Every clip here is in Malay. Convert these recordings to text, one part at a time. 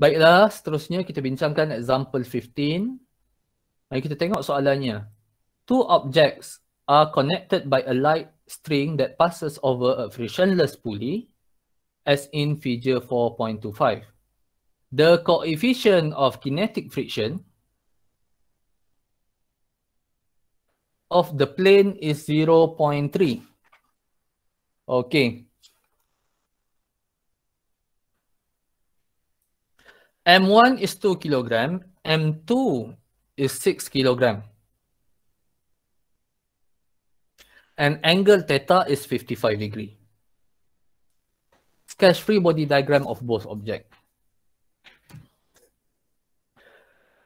Baiklah, seterusnya kita bincangkan example 15. Mari kita tengok soalannya. Two objects are connected by a light string that passes over a frictionless pulley, as in figure 4.25. The coefficient of kinetic friction of the plane is 0.3. Okay. M1 is 2 kg, M2 is 6 kg. And angle theta is 55 degree. Sketch free body diagram of both objects.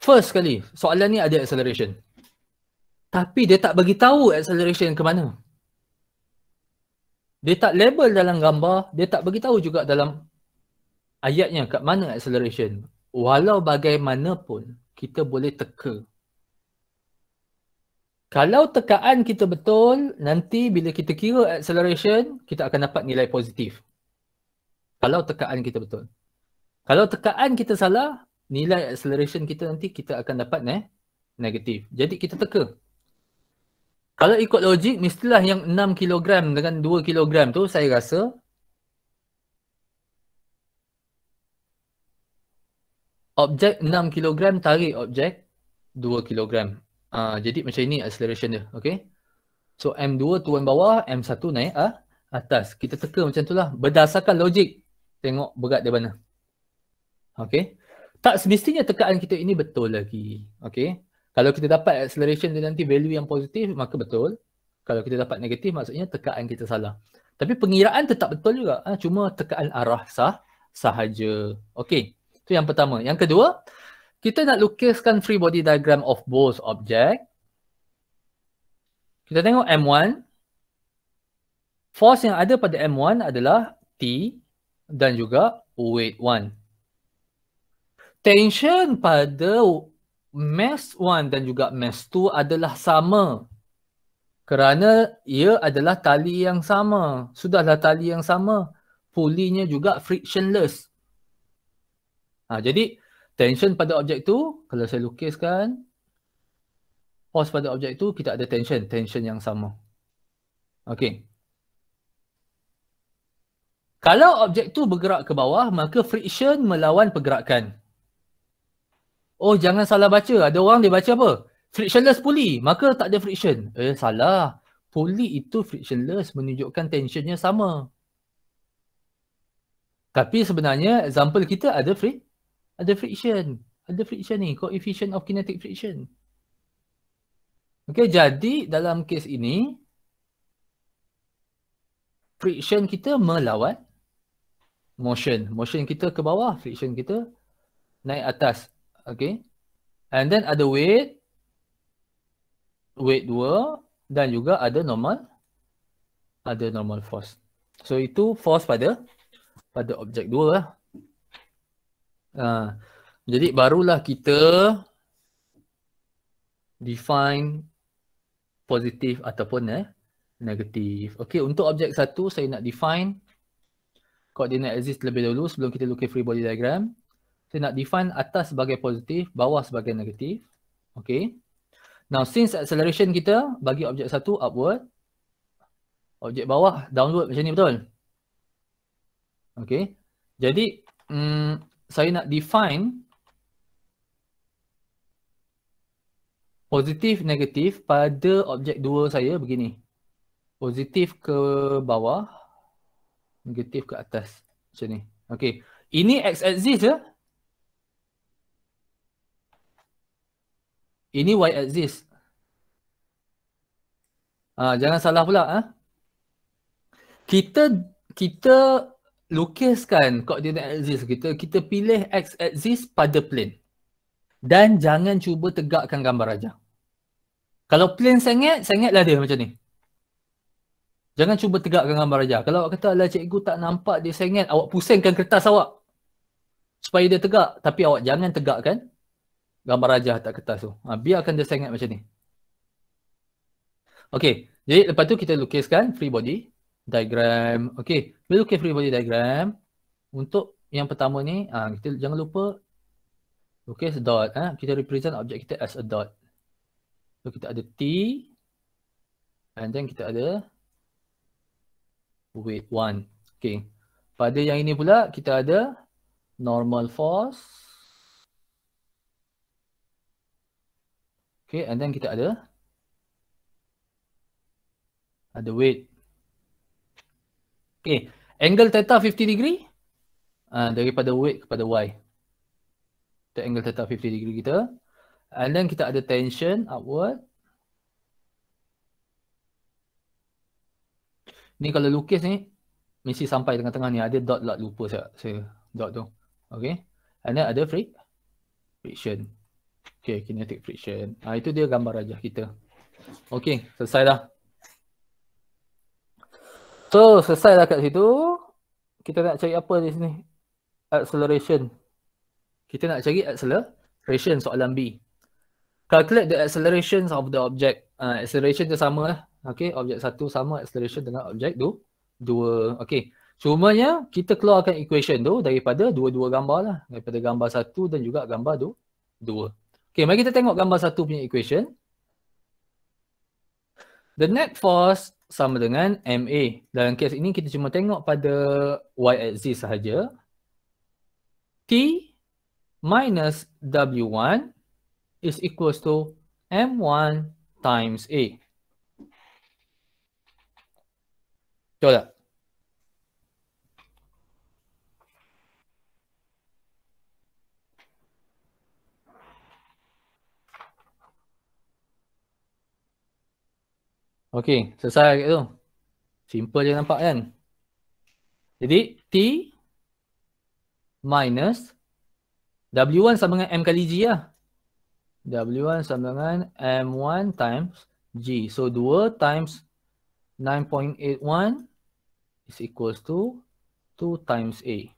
First sekali, soalan ni ada acceleration. Tapi dia tak bagi tahu acceleration ke mana. Dia tak label dalam gambar, dia tak bagi tahu juga dalam ayatnya kat mana acceleration. Walau bagaimanapun, kita boleh teka. Kalau tekaan kita betul, nanti bila kita kira acceleration, kita akan dapat nilai positif. Kalau tekaan kita betul. Kalau tekaan kita salah, nilai acceleration kita nanti kita akan dapat negatif. Jadi kita teka. Kalau ikut logik, mestilah yang 6 kg dengan 2 kg tu saya rasa objek 6 kg tarik objek 2 kg. Jadi macam ini acceleration dia. Okay. So M2 turun bawah, M1 naik atas. Kita teka macam itulah. Berdasarkan logik. Tengok berat dia mana. Okay. Tak semestinya tekaan kita ini betul lagi. Okay. Kalau kita dapat acceleration dia nanti value yang positif, maka betul. Kalau kita dapat negatif, maksudnya tekaan kita salah. Tapi pengiraan tetap betul juga. Cuma tekaan arah sahaja. Okay. Itu yang pertama. Yang kedua, kita nak lukiskan free body diagram of both object. Kita tengok M1. Force yang ada pada M1 adalah T dan juga weight 1. Tension pada mass 1 dan juga mass 2 adalah sama. Kerana ia adalah tali yang sama. Sudahlah tali yang sama. Pulley-nya juga frictionless. Jadi tension pada objek tu, kalau saya lukiskan, force pada objek tu, kita ada tension yang sama. Okey. Kalau objek tu bergerak ke bawah, maka friction melawan pergerakan. Oh, jangan salah baca. Ada orang dia baca apa? Frictionless pulley, maka tak ada friction. Salah. Pulley itu frictionless, menunjukkan tensionnya sama. Tapi sebenarnya example kita ada friction. Ada friction ni, coefficient of kinetic friction. Okey, jadi dalam kes ini friction kita melawan motion. Motion kita ke bawah, friction kita naik atas. Okey. And then ada weight 2 dan juga ada normal force. So itu force pada objek 2 lah. Jadi barulah kita define positif ataupun negatif. Okey, untuk objek 1 saya nak define coordinate axis terlebih dahulu sebelum kita lukis free body diagram. Saya nak define atas sebagai positif, bawah sebagai negatif. Okey. Now since acceleration kita bagi objek 1 upward, objek bawah downward macam ni, betul? Okey. Jadi saya nak define positif negatif pada objek 2 saya begini. Positif ke bawah, negatif ke atas. Macam ni. Okey. Ini x-axis je. Ini y-axis. Jangan salah pula. Kita lukiskan coordinate axis kita. Kita pilih x-axis pada plane. Dan jangan cuba tegakkan gambar rajah. Kalau plane sengitlah dia macam ni. Jangan cuba tegakkan gambar rajah. Kalau awak kata, alah cikgu tak nampak dia sengit, awak pusingkan kertas awak supaya dia tegak. Tapi awak jangan tegakkan gambar rajah atas kertas tu. Biarkan dia sengit macam ni. Okey. Jadi lepas tu kita lukiskan free body diagram. Okey. Kita lukis free body diagram. Untuk yang pertama ni, kita jangan lupa Okay, dot. Kita represent objek kita as a dot. So kita ada T and then kita ada weight 1. Okay. Pada yang ini pula kita ada normal force. Okay, and then kita ada weight. Okay, angle theta 50 degree daripada weight kepada Y. Itu angle theta 50 degree kita. And then kita ada tension upward. Ni kalau lukis ni, mesti sampai tengah-tengah ni. Ada dot lah, lupa saya dot tu. Okay. And then ada friction. Okay, kinetic friction. Itu dia gambar rajah kita. Okay, selesai dah. So, selesai dah kat situ. Kita nak cari apa di sini? Acceleration. Kita nak cari acceleration soalan B. Calculate the acceleration of the object. Acceleration tu sama lah. Okay, objek satu sama acceleration dengan objek dua. Okay, cumanya kita keluarkan equation tu daripada dua-dua gambar lah. Daripada gambar satu dan juga gambar dua. Okay, mari kita tengok gambar satu punya equation. The net force sama dengan MA. Dalam kes ini kita cuma tengok pada y-axis sahaja. T minus W1 is equals to M1 times A. Betul tak? Okey, selesai kat tu. Simple je nampak kan? Jadi T minus W1 sama dengan M kali G lah. W1 sama dengan M1 times G. So 2 times 9.81 is equals to 2 times A.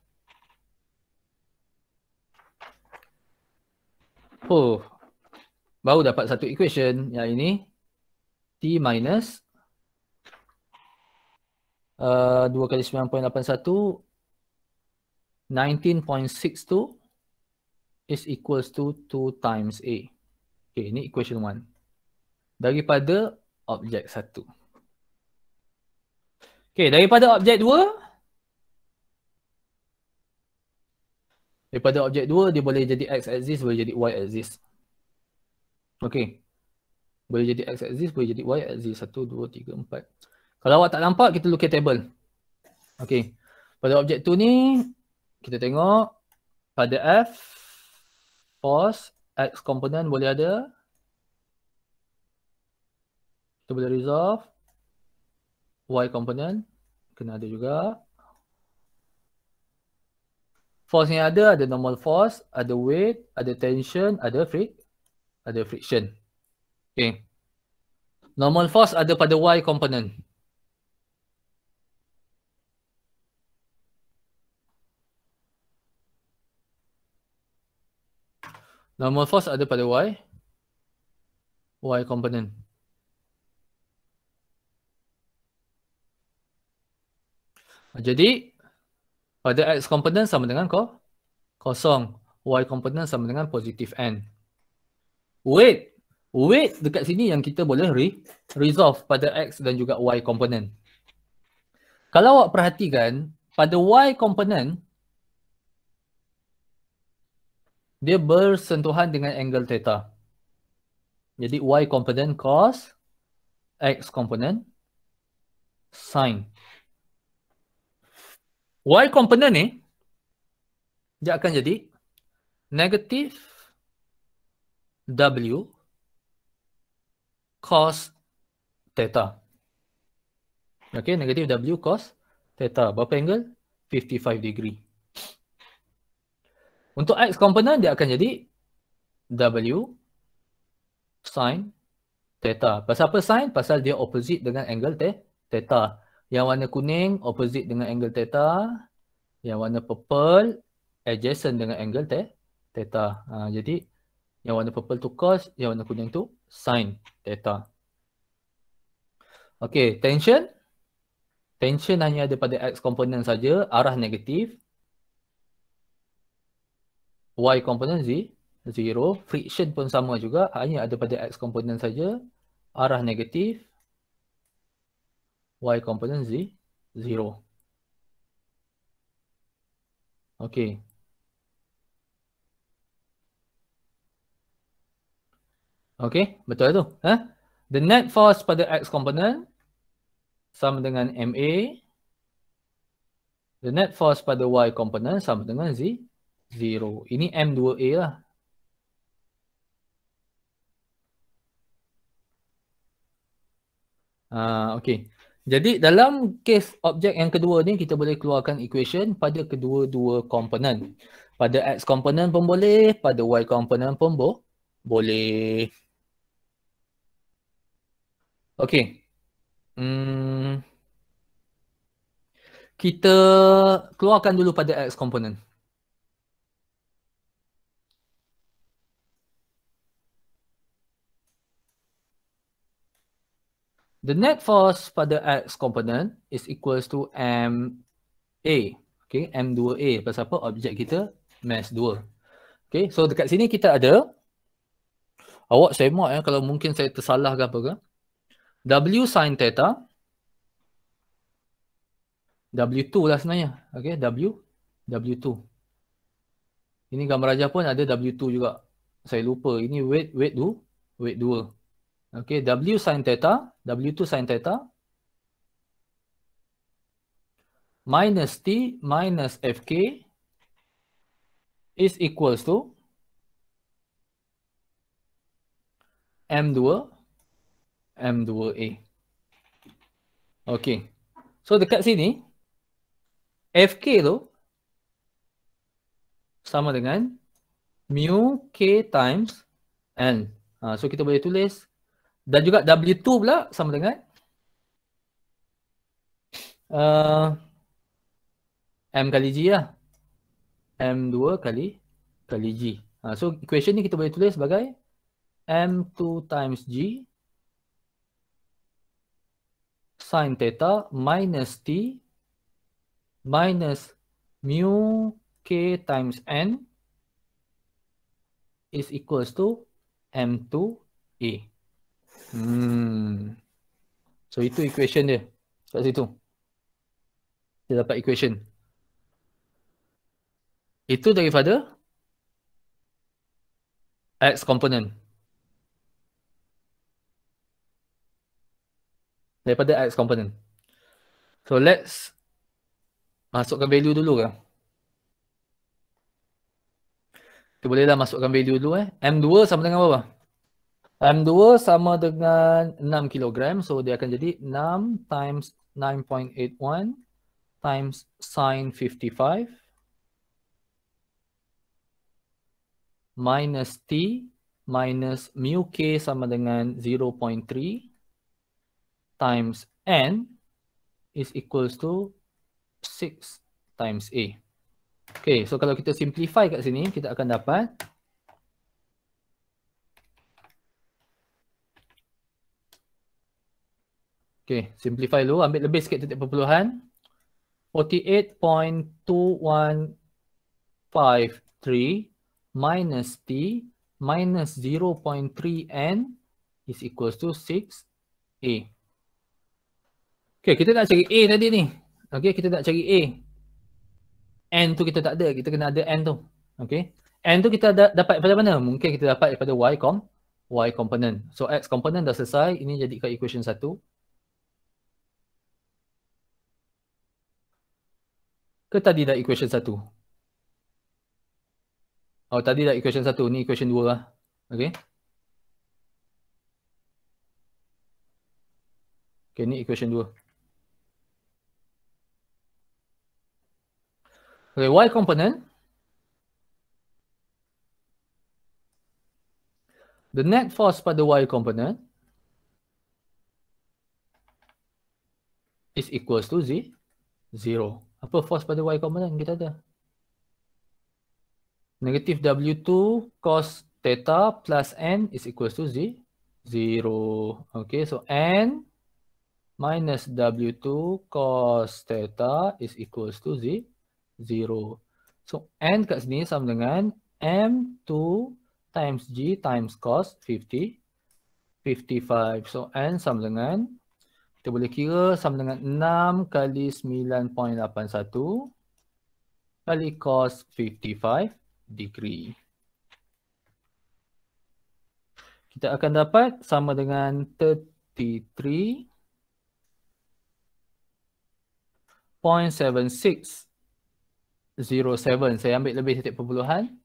Oh, baru dapat satu equation. Yang ini T minus 2 kali 9.81 19.62 is equals to 2 times A. Okay, ini equation 1. Daripada objek 1. Okay, daripada objek 2. Daripada objek 2, dia boleh jadi x-axis, boleh jadi y-axis. Okay. Boleh jadi x-axis, boleh jadi y-axis. 1, 2, 3, 4. Kalau awak tak nampak, kita look at table. Okay. Pada objek 2 ni, kita tengok pada F, force, x component boleh ada. Kita boleh resolve. Y component, kena ada juga. Force yang ada normal force, ada weight, ada tension, ada friction. Okay. Normal force ada pada Y component. Normal force ada pada Y component. Jadi pada X component sama dengan kosong. Y component sama dengan positif N. Weight dekat sini yang kita boleh resolve pada X dan juga Y component. Kalau awak perhatikan, pada Y component, dia bersentuhan dengan angle theta. Jadi Y component cos, X component sin. Y component ni, dia akan jadi negative W cos theta. Okay, negative W cos theta. Berapa angle? 55 degree. Untuk X component, dia akan jadi W sin theta. Pasal apa sin? Pasal dia opposite dengan angle theta. Yang warna kuning opposite dengan angle theta. Yang warna purple adjacent dengan angle theta. Jadi yang warna purple tu cos, yang warna kuning tu sin theta. Okey, tension. Tension hanya ada pada X component saja, arah negatif. Y component 0. Friction pun sama juga, hanya ada pada X komponen saja. Arah negatif. Y komponen 0. Okey. Okey, betul tu. The net force pada X komponen sama dengan MA. The net force pada Y komponen sama dengan 0. Ini M2A lah. Okey. Jadi dalam kes objek yang kedua ni kita boleh keluarkan equation pada kedua-dua komponen. Pada X komponen pun boleh, pada Y komponen pun boleh. Okey. Kita keluarkan dulu pada X komponen. The net force pada X component is equals to MA. Okay, M2A. Pasal apa? Objek kita mass 2. Okay, so dekat sini kita ada, awak semak kalau mungkin saya tersalah ke apa ke. W sin theta. W2 lah sebenarnya. Okay, W2. Ini gambar ajar pun ada W2 juga. Saya lupa. Ini weight 2. Okay, W sin theta. W2 sin theta. Minus T minus Fk is equals to M2A. Okay. So dekat sini, Fk tu sama dengan mu K times N. So kita boleh tulis. Dan juga W2 pula sama dengan M kali G lah. M2 kali G. So equation ni kita boleh tulis sebagai M2 times G sin theta minus T minus mu K times N is equals to M2A. So itu equation dia. Kat situ. Kita dapat equation. Itu daripada X component. Daripada X component. So let's masukkan value dulu kan. Kita bolehlah masukkan value dulu M2 sama dengan apa? M2 sama dengan 6 kg. So dia akan jadi 6 times 9.81 times sin 55 minus T minus mu K sama dengan 0.3 times N is equals to 6 times A. Okay, so kalau kita simplify kat sini, kita akan dapat okay, simplify dulu, ambil lebih sikit titik perpuluhan. 48.2153 minus T minus 0.3 N is equals to 6A. Okay, kita nak cari A tadi ni. Okay, kita nak cari A. N tu kita tak ada, kita kena ada N tu. Okay, N tu kita dapat pada mana? Mungkin kita dapat daripada Y component. So X component dah selesai, ini jadikan equation 1. Ke tadi dah equation 1? Oh, tadi dah equation 1. Ni equation 2 lah. Okay. Okay, ni equation 2. Okay, Y component. The net force pada Y component is equals to 0. Apa force pada Y component kita ada? Negatif W2 cos theta plus N is equals to 0. Okay, so N minus W2 cos theta is equals to 0. So N kat sini sama dengan M2 times G times cos 50, 55. So N sama dengan, kita boleh kira sama dengan 6 kali 9.81 kali cos 55 degree. Kita akan dapat sama dengan 33.7607. Saya ambil lebih titik perpuluhan.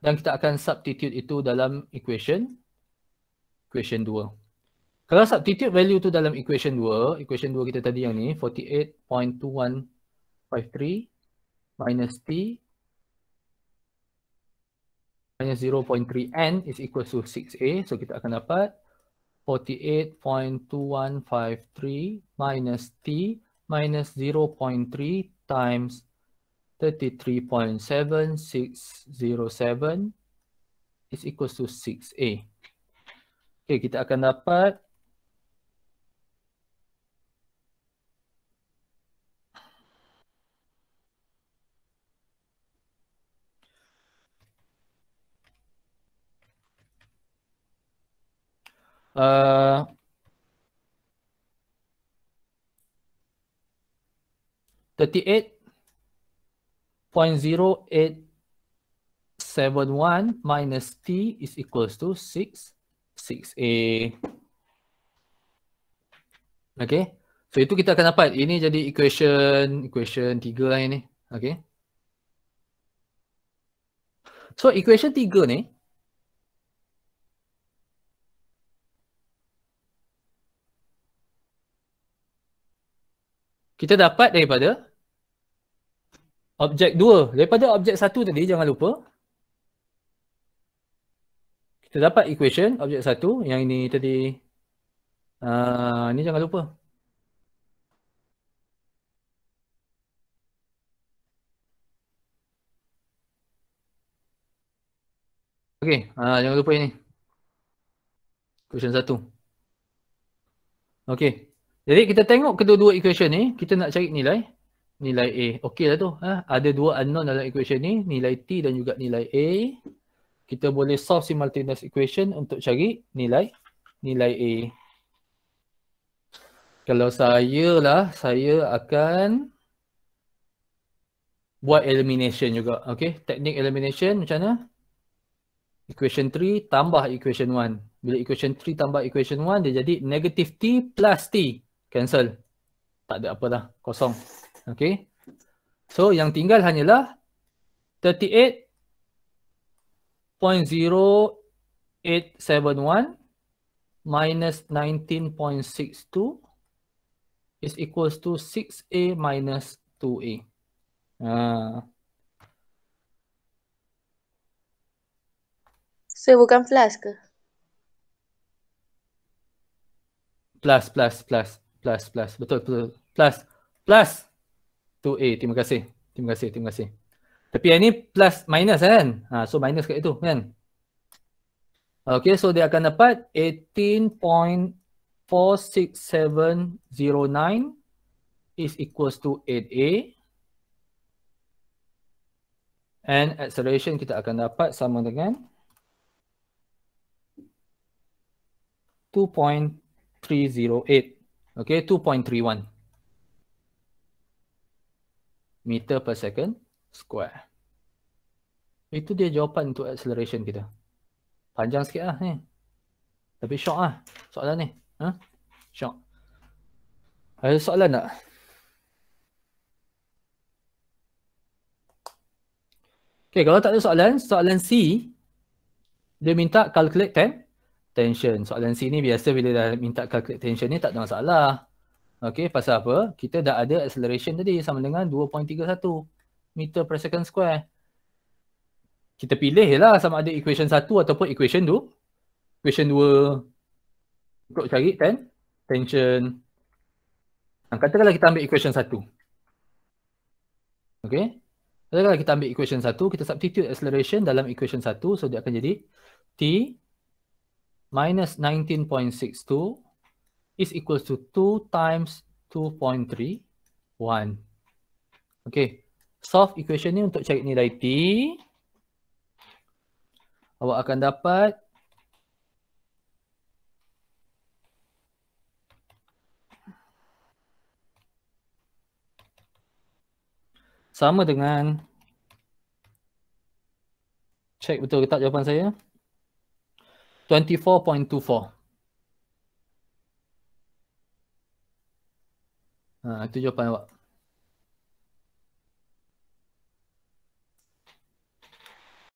Dan kita akan substitute itu dalam equation 2. Kalau substitute value tu dalam equation 2 kita tadi yang ni, 48.2153 minus T minus 0.3N is equal to 6A. So kita akan dapat 48.2153 minus T minus 0.3 times 33.7607 is equal to 6A. Okay, kita akan dapat uh, 38.0871 minus T is equals to 6A. Okay. So itu kita akan dapat. Ini jadi equation 3 lah ini. Okay. So equation 3 ni, kita dapat daripada objek 2. Daripada objek 1 tadi, jangan lupa. Kita dapat equation objek 1. Yang ini tadi. Ini jangan lupa. Okey, jangan lupa ini. Equation 1. Okey. Jadi kita tengok kedua-dua equation ni, kita nak cari nilai A. Okey lah tu. Ada dua unknown dalam equation ni, nilai T dan juga nilai A. Kita boleh solve simultaneous equation untuk cari nilai A. Kalau saya akan buat elimination juga. Okey, teknik elimination macam mana? Equation 3 tambah equation 1. Bila equation 3 tambah equation 1, dia jadi negative T plus T. Cancel. Tak ada apa dah. Kosong. Okay. So, yang tinggal hanyalah 38.0871 minus 19.62 is equals to 6A minus 2A. So, bukan plus ke? Plus. Betul. Plus 2A. Terima kasih. Tapi yang ni plus minus kan? So minus kat itu kan? Okay, so dia akan dapat 18.46709 is equals to 8A. And acceleration kita akan dapat sama dengan 2.308. Okay, 2.31 meter per second square. Itu dia jawapan untuk acceleration kita. Panjang sikit lah ni. Tapi syok lah soalan ni. Syok. Ada soalan tak? Okay, kalau tak ada soalan C, dia minta calculate tension. Soalan C ni biasa bila dah minta calculate tension ni tak ada masalah. Okay, pasal apa? Kita dah ada acceleration tadi sama dengan 2.31 meter per second square. Kita pilih lah sama ada equation 1 ataupun equation 2. Equation 2 untuk cari tension. Katakanlah kita ambil equation 1. Okay. Katakanlah kita ambil equation 1, kita substitute acceleration dalam equation 1. So dia akan jadi T minus 19.62 is equals to 2 times 2.31. Okay. Solve equation ni untuk cari nilai T. awak akan dapat sama dengan, check betul ke tak jawapan saya, 24.24. Itu jawapan awak.